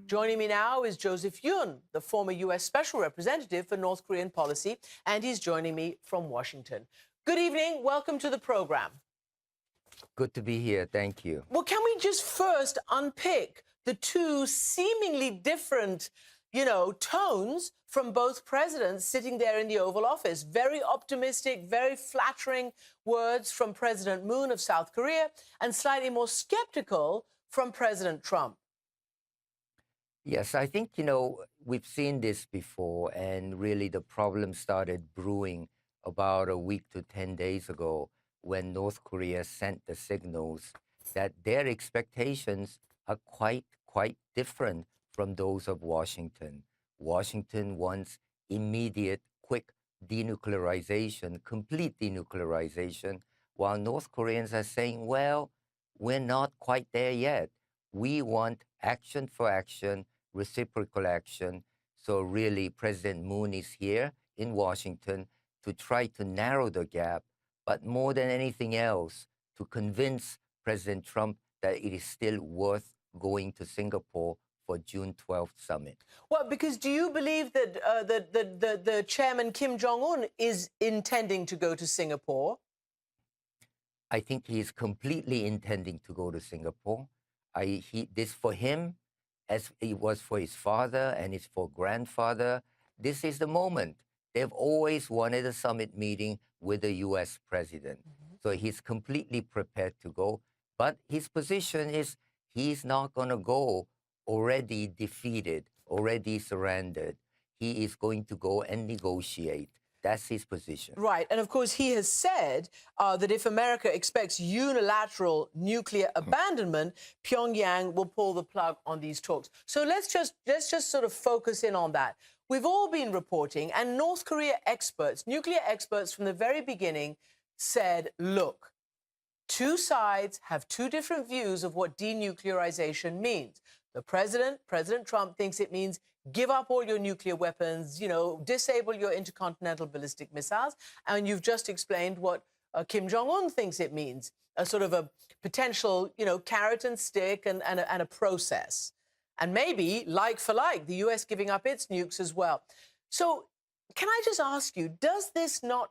Joining me now is Joseph Yun, the former U.S. Special Representative for North Korean policy, and he's joining me from Washington. Good evening. Welcome to the program. Good to be here. Thank you. Well, can we just first unpick the two seemingly different, tones from both presidents sitting there in the Oval Office? Very optimistic, very flattering words from President Moon of South Korea, and slightly more skeptical from President Trump. Yes, I think, we've seen this before, and really the problem started brewing about a week to 10 days ago when North Korea sent the signals that their expectations are quite different from those of Washington. Washington wants immediate, quick denuclearization, complete denuclearization, while North Koreans are saying, well, we're not quite there yet. We want action for action, reciprocal action. So really, President Moon is here in Washington to try to narrow the gap, but more than anything else, to convince President Trump that it is still worth going to Singapore for June 12th summit. Well, because do you believe that the chairman Kim Jong-un is intending to go to Singapore? I think he is completely intending to go to Singapore. This for him, as it was for his father and his grandfather, this is the moment. They've always wanted a summit meeting with the U.S. president. So he's completely prepared to go. But his position is he's not going to go already defeated, already surrendered. He is going to go and negotiate. That's his position. Right. And of course, he has said that if America expects unilateral nuclear abandonment, Pyongyang will pull the plug on these talks. So let's just sort of focus in on that. We've all been reporting, and North Korea experts, nuclear experts from the very beginning said, look, two sides have two different views of what denuclearization means. The President Trump, thinks it means give up all your nuclear weapons, disable your intercontinental ballistic missiles. And you've just explained what Kim Jong-un thinks it means, a sort of a potential, carrot and stick and a process. And maybe, like for like, the U.S. giving up its nukes as well. So can I just ask you, does this not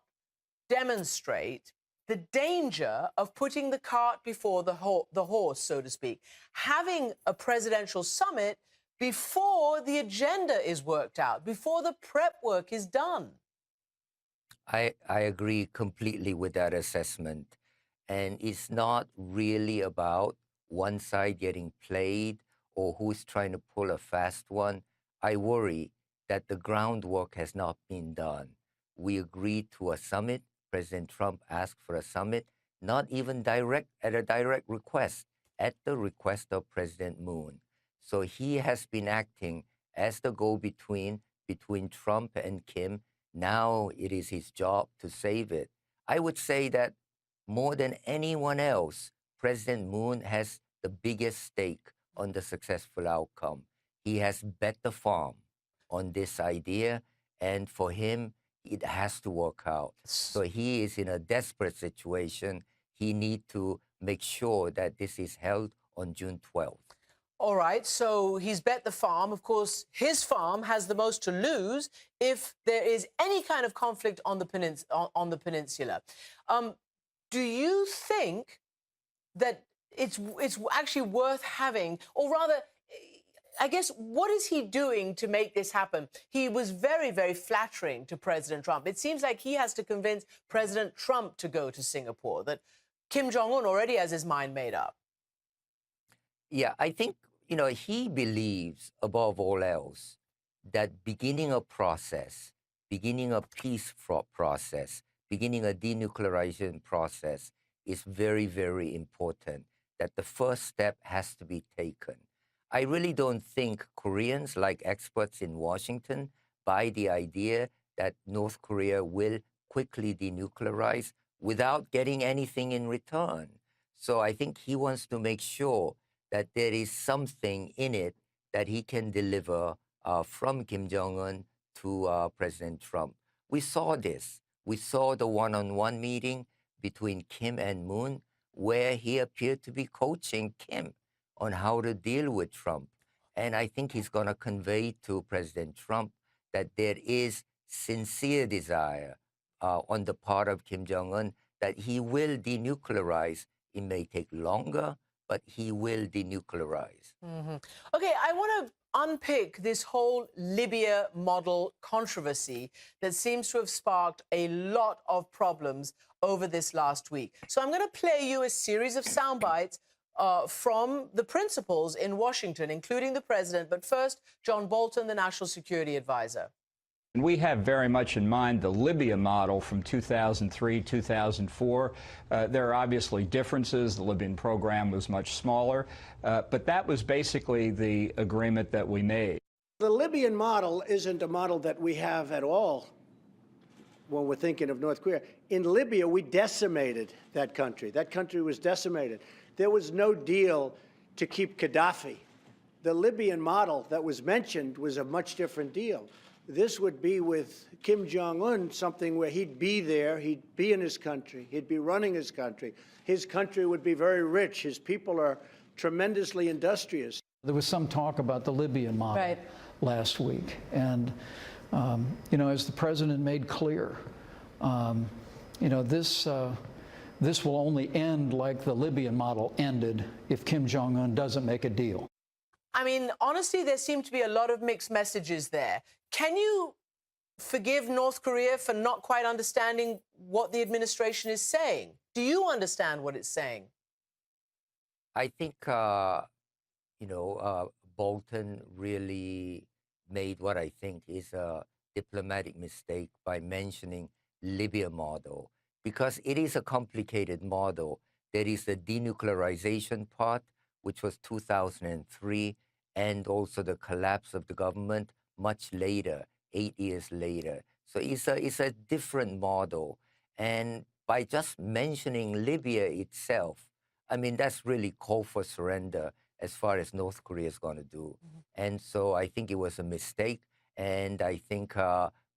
demonstrate the danger of putting the cart before the horse, so to speak, having a presidential summit before the agenda is worked out, before the prep work is done? I agree completely with that assessment. And it's not really about one side getting played or who's trying to pull a fast one. I worry that the groundwork has not been done. We agreed to a summit. President Trump asked for a summit, not even at a direct request, at the request of President Moon. So he has been acting as the go-between between Trump and Kim. Now it is his job to save it. I would say that more than anyone else, President Moon has the biggest stake on the successful outcome. He has bet the farm on this idea, and for him, it has to work out. So he is in a desperate situation. He needs to make sure that this is held on June 12th. All right, so he's bet the farm. Of course, his farm has the most to lose if there is any kind of conflict on the peninsula. Do you think that it's actually worth having, or rather, I guess, what is he doing to make this happen? He was very, very flattering to President Trump. It seems like he has to convince President Trump to go to Singapore, that Kim Jong-un already has his mind made up. Yeah, I think, he believes, above all else, that beginning a process, beginning a peace process, beginning a denuclearization process is very, very important, that the first step has to be taken. I really don't think Koreans, like experts in Washington, buy the idea that North Korea will quickly denuclearize without getting anything in return. So I think he wants to make sure that there is something in it that he can deliver from Kim Jong-un to President Trump. We saw this. We saw the one-on-one meeting between Kim and Moon, where he appeared to be coaching Kim on how to deal with Trump. And I think he's going to convey to President Trump that there is sincere desire on the part of Kim Jong-un that he will denuclearize. It may take longer, but he will denuclearize. Okay, I want to unpick this whole Libya model controversy that seems to have sparked a lot of problems over this last week. So I'm going to play you a series of sound bites from the principals in Washington, including the president. But first, John Bolton, the National Security Advisor. And we have very much in mind the Libya model from 2003, 2004. There are obviously differences. The Libyan program was much smaller, but that was basically the agreement that we made. The Libyan model isn't a model that we have at all when we're thinking of North Korea. In Libya, we decimated that country. That country was decimated. There was no deal to keep Gaddafi. The Libyan model that was mentioned was a much different deal. This would be with Kim Jong-un, something where he'd be there, he'd be in his country, he'd be running his country. His country would be very rich. His people are tremendously industrious. There was some talk about the Libyan model last week. And, you know, as the president made clear, you know, this will only end like the Libyan model ended if Kim Jong-un doesn't make a deal. I mean, honestly, there seem to be a lot of mixed messages there. Can you forgive North Korea for not quite understanding what the administration is saying? Do you understand what it's saying? I think, Bolton really made what I think is a diplomatic mistake by mentioning Libya model, because it is a complicated model. There is the denuclearization part, which was 2003, and also the collapse of the government much later, 8 years later. So it's a different model. And by just mentioning Libya itself, I mean, that's really call for surrender as far as North Korea is going to do. And so I think it was a mistake. And I think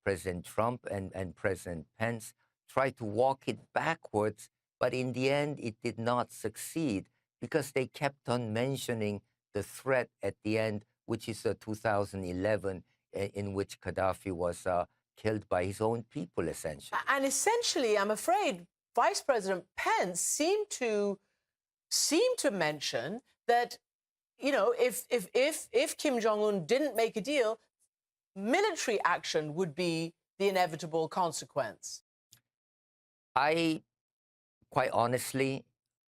President Trump and President Pence tried to walk it backwards, but in the end, it did not succeed because they kept on mentioning the threat at the end, which is 2011, in which Gaddafi was killed by his own people, essentially. And essentially, I'm afraid, Vice President Pence seemed to mention that, you know, if Kim Jong-un didn't make a deal, military action would be the inevitable consequence. Quite honestly,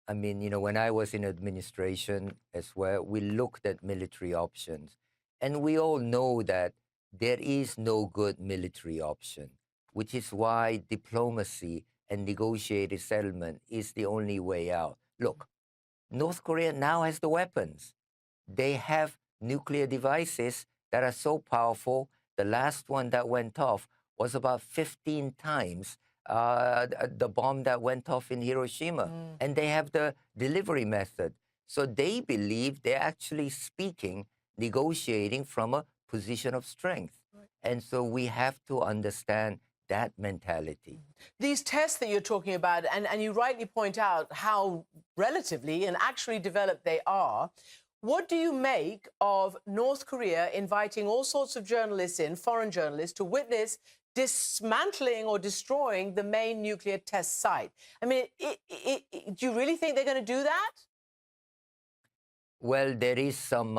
I mean, you know, when I was in administration as well, we looked at military options. And we all know that there is no good military option, which is why diplomacy and negotiated settlement is the only way out. Look, North Korea now has the weapons. They have nuclear devices that are so powerful. The last one that went off was about 15 times the bomb that went off in Hiroshima. And they have the delivery method. So they believe they're actually speaking, negotiating from a position of strength. And so we have to understand that mentality. These tests that you're talking about, and you rightly point out how relatively and actually developed they are, what do you make of North Korea inviting all sorts of journalists in, foreign journalists, to witness dismantling or destroying the main nuclear test site? I mean, do you really think they're going to do that? Well, there is some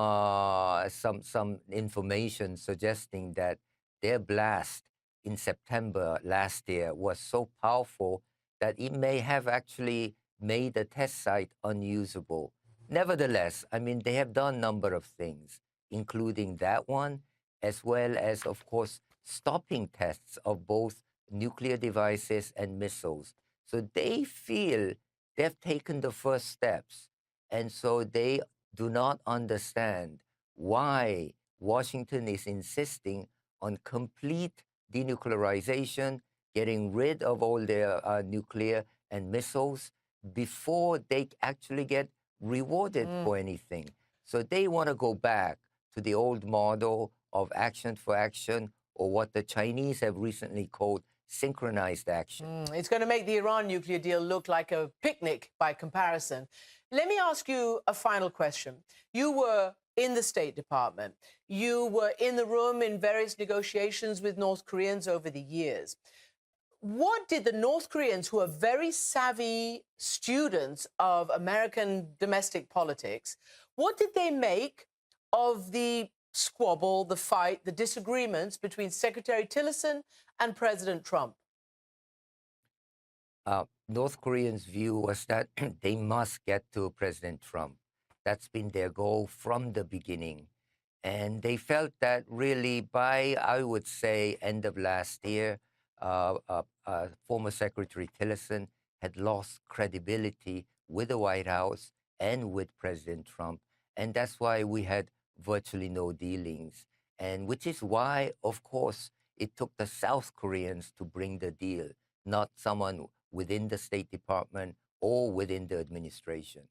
information suggesting that their blast in September last year was so powerful that it may have actually made the test site unusable. Nevertheless, I mean, they have done a number of things, including that one, as well as, of course, stopping tests of both nuclear devices and missiles. So they feel they've taken the first steps. And so they do not understand why Washington is insisting on complete denuclearization, getting rid of all their nuclear and missiles before they actually get rewarded for anything. So they want to go back to the old model of action for action, or what the Chinese have recently called synchronized action. It's going to make the Iran nuclear deal look like a picnic by comparison. Let me ask you a final question. You were in the State Department. You were in the room in various negotiations with North Koreans over the years. What did the North Koreans, who are very savvy students of American domestic politics, what did they make of the squabble, the fight, the disagreements between Secretary Tillerson and President Trump? North Koreans' view was that they must get to President Trump. That's been their goal from the beginning. And they felt that really by, I would say, end of last year, former Secretary Tillerson had lost credibility with the White House and with President Trump. And that's why we had virtually no dealings. And which is why, of course, it took the South Koreans to bring the deal, not someone within the State Department or within the administration.